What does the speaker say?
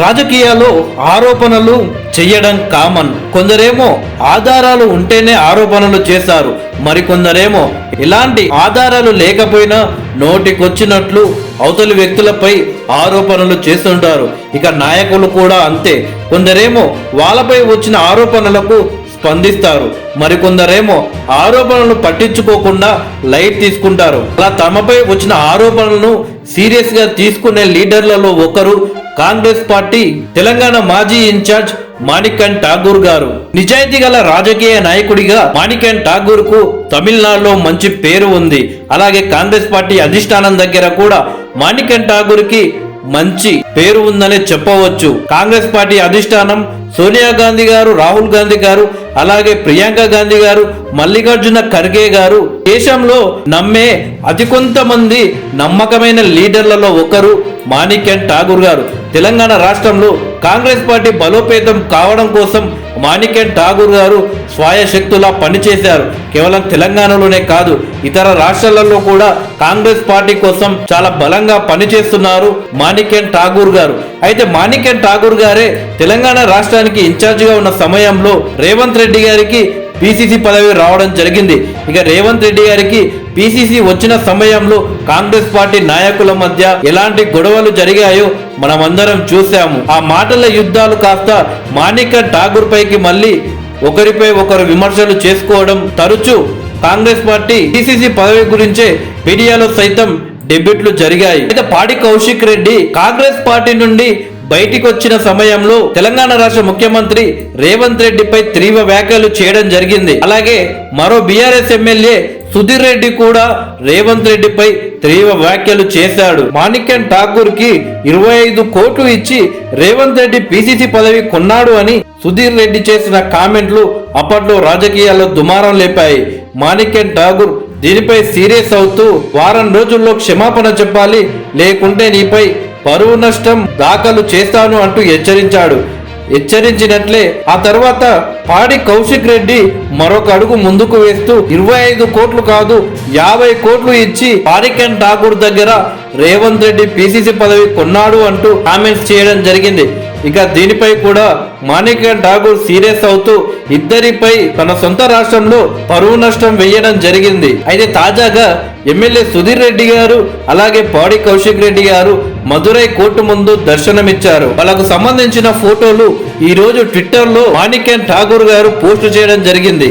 రాజకీయాల్లో ఆరోపణలు చెయ్యడం కామన్. కొందరేమో ఆధారాలు ఉంటేనే ఆరోపణలు చేస్తారు, మరికొందరేమో ఇలాంటి ఆధారాలు లేకపోయినా నోటికొచ్చినట్లు అవతలి వ్యక్తులపై ఆరోపణలు చేస్తుంటారు. ఇక నాయకులు కూడా అంతే. కొందరేమో వాళ్ళపై వచ్చిన ఆరోపణలకు స్పందిస్తారు, మరికొందరేమో ఆరోపణలు పట్టించుకోకుండా లైట్ తీసుకుంటారు. అలా తమపై వచ్చిన ఆరోపణలను సీరియస్ గా తీసుకునే లీడర్లలో ఒకరు కాంగ్రెస్ పార్టీ తెలంగాణ మాజీ ఇన్ఛార్జ్ మాణిక్యాన్ ఠాగూర్ గారు. నిజాయితీ గల రాజకీయ నాయకుడిగా మాణిక్యాన్ ఠాగూర్ కు తమిళనాడులో మంచి పేరు ఉంది. అలాగే కాంగ్రెస్ పార్టీ అధిష్టానం దగ్గర కూడా మాణిక్యాన్ ఠాగూర్ కి మంచి పేరు ఉందనే చెప్పవచ్చు. కాంగ్రెస్ పార్టీ అధిష్టానం సోనియా గాంధీ గారు, రాహుల్ గాంధీ గారు, అలాగే ప్రియాంక గాంధీ గారు, మల్లికార్జున ఖర్గే గారు దేశంలో నమ్మే అతి కొంతమంది నమ్మకమైన లీడర్లలో ఒకరు మాణిక్యాన్ ఠాగూర్ గారు. తెలంగాణ రాష్ట్రంలో కాంగ్రెస్ పార్టీ బలోపేతం కావడం కోసం మాణిక్యాన్ ఠాగూర్ గారు స్వయశక్తులా పనిచేశారు. కేవలం తెలంగాణలోనే కాదు, ఇతర రాష్ట్రాలలో కూడా కాంగ్రెస్ పార్టీ కోసం చాలా బలంగా పనిచేస్తున్నారు మాణిక్యాన్ ఠాగూర్ గారు. అయితే మాణిక్యాన్ ఠాగూర్ గారే తెలంగాణ రాష్ట్రానికి ఇన్ఛార్జిగా ఉన్న సమయంలో రేవంత్ రెడ్డి గారికి పిసిసి పదవి రావడం జరిగింది. ఇక రేవంత్ రెడ్డి గారికి పిసిసి వచ్చిన సమయంలో కాంగ్రెస్ పార్టీ నాయకుల మధ్య ఎలాంటి గొడవలు జరిగాయో మనమందరం చూసాము. ఆ మాటల యుద్ధాలు కాస్త మాణిక్యాన్ ఠాగూర్ పైకి మళ్ళీ ఒకరిపై ఒకరు విమర్శలు చేసుకోవడం తరచూ కాంగ్రెస్ పార్టీ పిసిసి పదవి గురించే మీడియాలో సైతం డెబ్యూట్లు జరిగాయి. అయితే పాడి కౌశిక్ రెడ్డి కాంగ్రెస్ పార్టీ నుండి బయటికి వచ్చిన సమయంలో తెలంగాణ రాష్ట్ర ముఖ్యమంత్రి రేవంత్ రెడ్డిపై తీవ్ర వ్యాఖ్యలు చేయడం జరిగింది. అలాగే మరో బీఆర్ఎస్ ఎమ్మెల్యే సుధీర్ రెడ్డి కూడా రేవంత్ రెడ్డిపై తీవ్ర వ్యాఖ్యలు చేశాడు. మాణిక్యాన్ ఠాగూర్ కి 25 కోట్లు ఇచ్చి రేవంత్ రెడ్డి పిసిసి పదవి కొన్నాడు అని సుధీర్ రెడ్డి చేసిన కామెంట్లు అప్పట్లో రాజకీయాల్లో దుమారం లేపాయి. మాణిక్యాన్ ఠాగూర్ దీనిపై సీరియస్ అవుతూ వారం రోజుల్లో క్షమాపణ చెప్పాలి, లేకుంటే నీపై పరువు నష్టం దాఖలు చేస్తాను అంటూ హెచ్చరించినట్లే ఆ తర్వాత పాడి కౌశిక్ రెడ్డి మరొక అడుగు ముందుకు వేస్తూ 25 కోట్లు కాదు 50 కోట్లు ఇచ్చి మాణిక్యాన్ ఠాగూర్ దగ్గర రేవంత్ రెడ్డి పిసిసి పదవి కొన్నాడు అంటూ కామెంట్స్ చేయడం జరిగింది. ఇక దీనిపై కూడా మాణిక్యాన్ ఠాగూర్ సీరియస్ అవుతూ ఇద్దరిపై తన సొంత రాష్ట్రంలో పరువు నష్టం వేయడం జరిగింది. అయితే తాజాగా ఎమ్మెల్యే సుధీర్ రెడ్డి గారు అలాగే పాడి కౌశిక్ రెడ్డి గారు మదురై కోర్టు ముందు దర్శనమిచ్చారు. వాళ్ళకు సంబంధించిన ఫోటోలు ఈ రోజు ట్విట్టర్ లో మాణిక్యాన్ ఠాగూర్ గారు పోస్ట్ చేయడం జరిగింది.